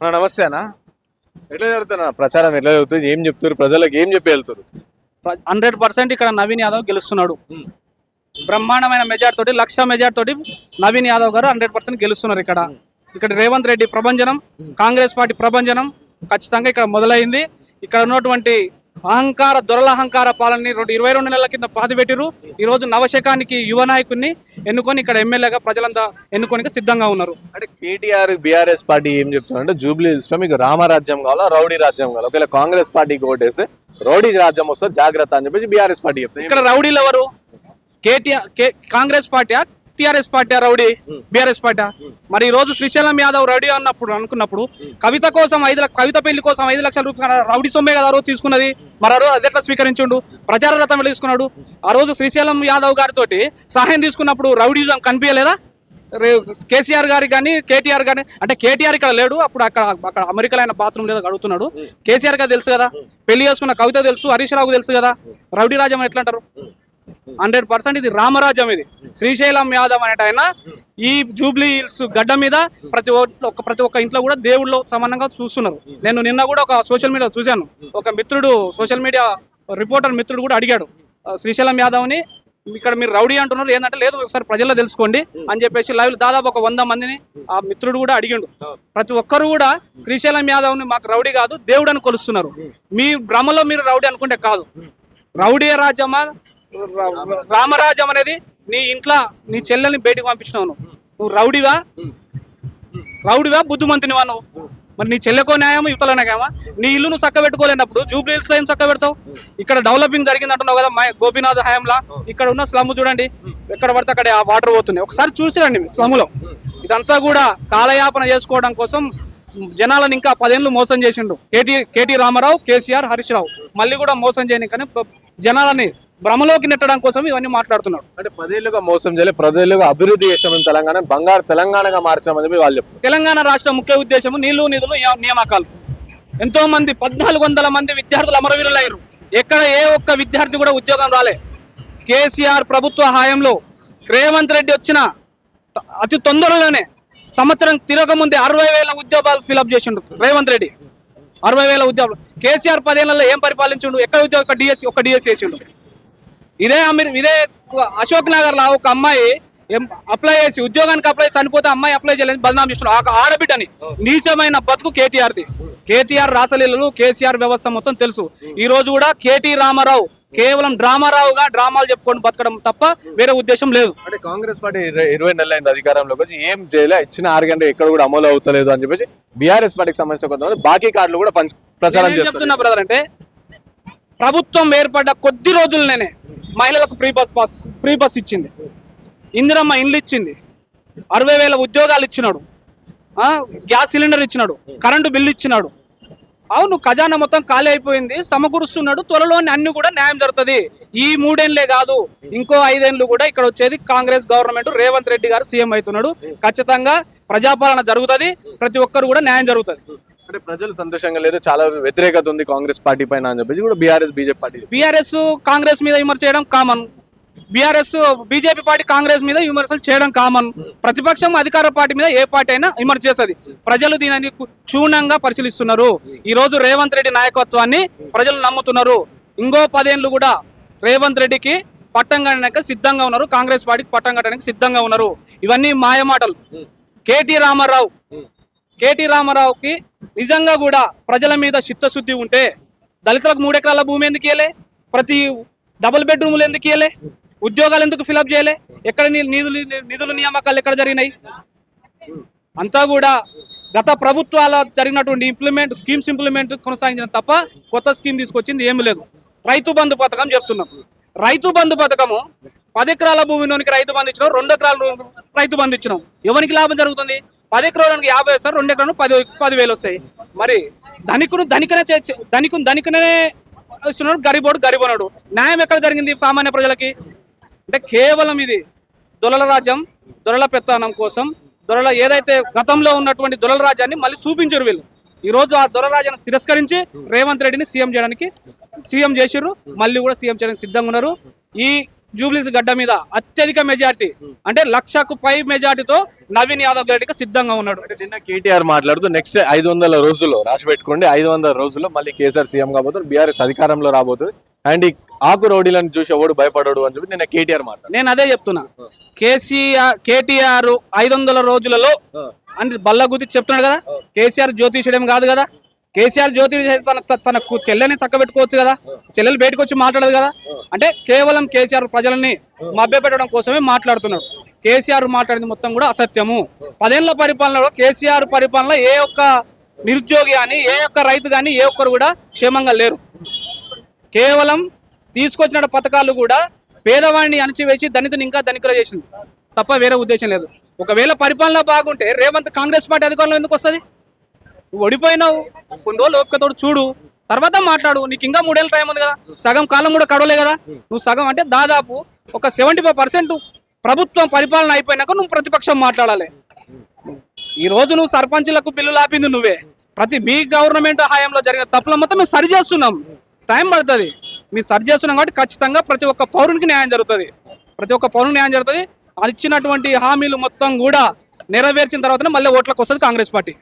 నమస్తే అన్న. ఎట్లా జరుగుతున్నా ప్రచారం ఎట్లా జరుగుతుంది, ఏం చెప్తారు ప్రజలకు, ఏం చెప్పి వెళ్తారు? 100% ఇక్కడ నవీన్ యాదవ్ గెలుస్తున్నాడు. బ్రహ్మాండమైన మెజార్టీ తోటి, 1,00,000 మెజార్టీ తోటి నవీన్ యాదవ్ గారు 100% గెలుస్తున్నారు. ఇక్కడ రేవంత్ రెడ్డి ప్రభంజనం, కాంగ్రెస్ పార్టీ ప్రభంజనం ఖచ్చితంగా ఇక్కడ మొదలైంది. ఇక్కడ ఉన్నటువంటి దొరల అహంకార పాలనని 22 నెలల కింద పాతిపెట్టిరు. ఈ రోజు నవశకానికి యువ నాయకుడిని ఎన్నుకొని ఇక్కడ ఎమ్మెల్యేగా ప్రజలంతా ఎన్నుకోనికి సిద్ధంగా ఉన్నారు. అంటే కేటీఆర్ బీఆర్ఎస్ పార్టీ ఏం చెప్తున్నారంటే జూబ్లీ హిల్స్ లో మీకు రామరాజ్యం కావాలా, రౌడీ రాజ్యం కావాలా, ఒకవేళ కాంగ్రెస్ పార్టీకి ఓటేస్తే రౌడీ రాజ్యం వస్తుంది జాగ్రత్త అని చెప్పేసి బీఆర్ఎస్ పార్టీ చెప్తారు. ఇక్కడ రౌడీలు ఎవరు? Congress party, TRS party, rowdy BRS party. మరి ఈ రోజు శ్రీశైలం యాదవ్ రౌడీ అనుకున్నప్పుడు కవిత పెళ్లి కోసం 5 లక్షల రూపాయలు రౌడీ సొమ్మే కదా ఆ రోజు తీసుకున్నది. మరి ఆ రోజు అది ఎట్లా స్వీకరించుండు? ప్రచార రథం తీసుకున్నాడు. ఆ రోజు శ్రీశైలం యాదవ్ గారితో సహాయం తీసుకున్నప్పుడు రౌడీజం కనిపించలేదా? కేసీఆర్ గారికి కానీ కేటీఆర్ కానీ, అంటే కేటీఆర్ ఇక్కడ లేడు, అప్పుడు అక్కడ అమెరికాలో ఆయన బాత్రూమ్ లేదా అడుగుతున్నాడు. కేసీఆర్ గారు తెలుసు కదా, పెళ్లి చేసుకున్న కవిత తెలుసు, హరీష్ రావు తెలుసు కదా. రౌడీ రాజ్యం ఎట్లా అంటారు? 100% ఇది రామరాజ్యం. ఇది శ్రీశైలం యాదవ్ అనేట ఆయన ఈ జూబ్లీ హిల్స్ గడ్డ మీద ప్రతి ఒక్క ఇంట్లో కూడా దేవుళ్ళు సమానంగా చూస్తున్నారు. నేను నిన్న కూడా ఒక సోషల్ మీడియా చూశాను, ఒక మిత్రుడు, సోషల్ మీడియా రిపోర్టర్ మిత్రుడు కూడా అడిగాడు శ్రీశైలం యాదవ్ని, ఇక్కడ మీరు రౌడీ అంటున్నారు, ఏంటంటే లేదు ఒకసారి ప్రజల్లో తెలుసుకోండి అని చెప్పేసి లైవ్ దాదాపు ఒక 100 మందిని ఆ మిత్రుడు కూడా అడిగిండు. ప్రతి ఒక్కరు కూడా శ్రీశైలం యాదవ్ని మాకు రౌడీ కాదు దేవుడు అని కొలుస్తున్నారు. మీ భ్రమలో మీరు రౌడీ అనుకుంటే కాదు. రౌడీ రాజ్యమా రామరాజ్యం అనేది నీ ఇంట్లో నీ చెల్లెల్ని బయటకు పంపించినావు. నువ్వు రౌడీవా బుద్ధిమంతునివా నువ్వు? మరి నీ చెల్లెకో న్యాయం, యువతలనేమా? నీ ఇల్లు నువ్వు చక్క పెట్టుకోలేనప్పుడు జూబ్లీ హిల్స్ లో ఏం చక్క పెడతావు? ఇక్కడ డెవలపింగ్ జరిగింది అంటున్నావు కదా గోపీనాథ్ హయాంలా. ఇక్కడ ఉన్న స్లమ్ చూడండి, ఎక్కడ పడితే అక్కడ ఆ వాటర్ పోతున్నాయి. ఒకసారి చూసిరండి స్లమ్లో. ఇదంతా కూడా కాలయాపన చేసుకోవడం కోసం జనాలను ఇంకా 10 ఏళ్ళు మోసం చేసిండు కేటీ రామారావు, కేసీఆర్, హరీష్ రావు. మళ్ళీ కూడా మోసం చేయని కానీ జనాలని భ్రమలోకి నెట్టడం కోసం ఇవన్నీ మాట్లాడుతున్నాడు. అంటే 10 ఏళ్ళుగా మోసం చేయలేదు, 10 ఏళ్ళుగా అభివృద్ధి చేసామని తెలంగాణ బంగారు తెలంగాణగా మార్చామని చెప్పి వాళ్ళు చెప్పారు. తెలంగాణ రాష్ట్ర ముఖ్య ఉద్దేశం నీళ్లు, నిధులు, నియామకాలు. ఎంతో మంది 1400 మంది విద్యార్థులు అమరవీరులు అయ్యారు. ఎక్కడ ఏ ఒక్క విద్యార్థి కూడా ఉద్యోగం రాలే. కేసీఆర్ ప్రభుత్వ హయాంలో రేవంత్ రెడ్డి వచ్చిన అతి తొందరలోనే సంవత్సరం తిరగముందే 60,000 ఉద్యోగాలు ఫిలప్ చేసిండు రేవంత్ రెడ్డి. 60,000 ఉద్యోగాలు. కేసీఆర్ 10 ఏళ్లలో ఏం పరిపాలించిండు? ఎక్కడ ఉద్యోగం? ఒక డిఎస్సి చేసిండు. ఇదే అశోక్ నగర్ లో ఒక అమ్మాయి అప్లై చేసి ఉద్యోగానికి చనిపోతే అమ్మాయి అప్లై చేయలేదు, బదనాం చేస్తున్నాడు. ఆడబిడ్డని నీచమైన బతుకు కేటీఆర్ది. కేటీఆర్ రాసలీలలు, కేసీఆర్ వ్యవస్థ మొత్తం తెలుసు. ఈ రోజు కూడా కేటీ రామారావు కేవలం డ్రామారావుగా డ్రామాలు చెప్పుకొని బతకడం తప్ప వేరే ఉద్దేశం లేదు. అంటే కాంగ్రెస్ పార్టీ 20 నెలలు అయింది అధికారంలోకి వచ్చి, ఏం చేయలే, ఇచ్చిన 6 గంటలు ఎక్కడ కూడా అమలు అవుతలేదు అని చెప్పేసి బీఆర్ఎస్ పార్టీకి సంబంధించిన కొంతమంది బాకీ కార్డులు కూడా ప్రచారం చేస్తున్నారు. బ్రదర్, అంటే ప్రభుత్వం ఏర్పడ్డ కొద్ది రోజులనే మహిళలకు ఫ్రీ బస్ ఇచ్చింది, ఇందిరమ్మ ఇండ్లు ఇచ్చింది, 60,000 ఉద్యోగాలు ఇచ్చినాడు, గ్యాస్ సిలిండర్ ఇచ్చినాడు, కరెంటు బిల్లు ఇచ్చినాడు. అవును, ఖజానా మొత్తం ఖాళీ అయిపోయింది, సమకూరుస్తున్నాడు. త్వరలోని అన్ని కూడా న్యాయం జరుగుతుంది. ఈ 3 ఏళ్లే కాదు, ఇంకో 5 ఏళ్ళు కూడా ఇక్కడ వచ్చేది కాంగ్రెస్ గవర్నమెంట్. రేవంత్ రెడ్డి గారు సీఎం అవుతున్నాడు. ఖచ్చితంగా ప్రజాపాలన జరుగుతుంది, ప్రతి ఒక్కరు కూడా న్యాయం జరుగుతుంది. అంటే ప్రజలు సంతోషంగా లేరు, చాలా వ్యతిరేకత ఉంది కాంగ్రెస్ పార్టీ పైన అని చెప్పేసి కూడా బీజేపీ పార్టీ. బీఆర్ఎస్ కాంగ్రెస్ మీద విమర్శ చేయడం కామన్, బీజేపీ పార్టీ కాంగ్రెస్ మీద విమర్శలు చేయడం కామన్. ప్రతిపక్షం అధికార పార్టీ మీద ఏ పార్టీ అయినా విమర్శ చేస్తుంది. ప్రజలు దీనిని క్షుణ్ణంగా పరిశీలిస్తున్నారు. ఈ రోజు రేవంత్ రెడ్డి నాయకత్వాన్ని ప్రజలు నమ్ముతున్నారు. ఇంకో 10 ఏళ్ళు కూడా రేవంత్ రెడ్డికి పట్టం కట్టడానికి సిద్ధంగా ఉన్నారు, కాంగ్రెస్ పార్టీకి పట్టం కట్టడానికి సిద్ధంగా ఉన్నారు. ఇవన్నీ మాయమాటలు. కేటీ రామారావుకి నిజంగా కూడా ప్రజల మీద చిత్తశుద్ధి ఉంటే దళితులకు 3 ఎకరాల భూమి ఎందుకు ఇయ్యలే? ప్రతి డబుల్ బెడ్రూమ్లు ఎందుకు ఇయ్యలే? ఉద్యోగాలు ఎందుకు ఫిలప్ చేయలే? ఎక్కడ నిధులు నియామకాలు ఎక్కడ జరిగినాయి? అంతా కూడా గత ప్రభుత్వాల జరిగినటువంటి స్కీమ్స్ ఇంప్లిమెంట్ కొనసాగించిన తప్ప కొత్త స్కీమ్ తీసుకొచ్చింది ఏమి లేదు. రైతు బంధు పథకం చెప్తున్నాం. రైతు బంధు పథకము 10 ఎకరాల భూమిలోనికి రైతు బంధు ఇచ్చినాం, 2 ఎకరాలు రైతు బంధు ఇచ్చినాం. ఎవరికి లాభం జరుగుతుంది? 10 ఎకరాలకు 50 వస్తారు, 2 ఎకరాలు 10,000 వస్తాయి. మరి ధనికునే ఇస్తున్నాడు, గరీబోనాడు. న్యాయం ఎక్కడ జరిగింది సామాన్య ప్రజలకి? అంటే కేవలం ఇది దొరల రాజ్యం, దొరల పెత్తనం కోసం, దొరల ఏదైతే గతంలో ఉన్నటువంటి దొరల రాజ్యాన్ని మళ్ళీ చూపించారు వీళ్ళు. ఈ రోజు ఆ దొరల రాజ్యాన్ని తిరస్కరించి రేవంత్ రెడ్డిని సీఎం చేసిర్రు. మళ్ళీ కూడా సీఎం చేయడానికి సిద్ధంగా ఉన్నారు. ఈ జూబ్లీస్ గడ్డ మీద అత్యధిక మెజార్టీ అంటే 1,00,000కు పై మెజార్టీతో నవీన్ యాదవ్ గడ్డకి సిద్ధంగా ఉన్నాడు. అంటే నిన్న కేటీఆర్ మాట్లాడుతూ నెక్స్ట్ 500 రోజుల్లో రాసి పెట్టుకోండి, 500 రోజుల్లో మళ్ళీ కేసీఆర్ సీఎం కాబోతుంది, బీఆర్ఎస్ అధికారంలో రాబోతుంది అండ్ ఈ ఆకు రౌడీలను చూసి ఎవడు భయపడడు అని చెప్పి నిన్న కేటీఆర్ మాట్లాడు. నేను అదే చెప్తున్నా, కేటీఆర్ 500 రోజులలో అని బల్లగుద్ది చెప్తున్నాడు కదా. కేసీఆర్ జ్యోతిషుడేం కాదు కదా. కేసీఆర్ జ్యోతిష్ తనకు చెల్లెని చక్కబెట్టుకోవచ్చు కదా, చెల్లెలు బయటకు వచ్చి మాట్లాడదు కదా. అంటే కేవలం కేసీఆర్ ప్రజలని మభ్యపెట్టడం కోసమే మాట్లాడుతున్నాడు. కేసీఆర్ మాట్లాడింది మొత్తం కూడా అసత్యము. 10 ఏళ్ల పరిపాలనలో కేసీఆర్ పరిపాలన ఏ ఒక్క నిరుద్యోగి కానీ ఏ ఒక్క రైతు కానీ ఏ ఒక్కరు కూడా క్షేమంగా లేరు. కేవలం తీసుకొచ్చిన పథకాలు కూడా పేదవాడిని అణచివేసి దళితుని ఇంకా ధనికులు చేసింది తప్ప వేరే ఉద్దేశం లేదు. ఒకవేళ పరిపాలన బాగుంటే రేవంత్ కాంగ్రెస్ పార్టీ అధికారంలో ఎందుకు వస్తుంది? నువ్వు ఓడిపోయినావు, కొన్ని రోజులు ఓపికతోడు చూడు, తర్వాత మాట్లాడు. నీకు ఇంకా 3 ఏళ్ళ టైం ఉంది కదా, సగం కాలం కూడా కడవలే కదా. నువ్వు సగం అంటే దాదాపు ఒక 75% ప్రభుత్వం పరిపాలన అయిపోయినాక నువ్వు ప్రతిపక్షం మాట్లాడాలి. ఈ రోజు నువ్వు సర్పంచులకు బిల్లులు ఆపింది నువ్వే. మీ గవర్నమెంట్ హయాంలో జరిగిన తప్పుల మొత్తం మేము సరి చేస్తున్నాం, టైం పడుతుంది. మీరు సరి చేస్తున్నాం కాబట్టి ఖచ్చితంగా ప్రతి ఒక్క పౌరునికి న్యాయం జరుగుతుంది. అది ఇచ్చినటువంటి హామీలు మొత్తం కూడా నెరవేర్చిన తర్వాతనే మళ్ళీ ఓట్లకు వస్తుంది కాంగ్రెస్ పార్టీ.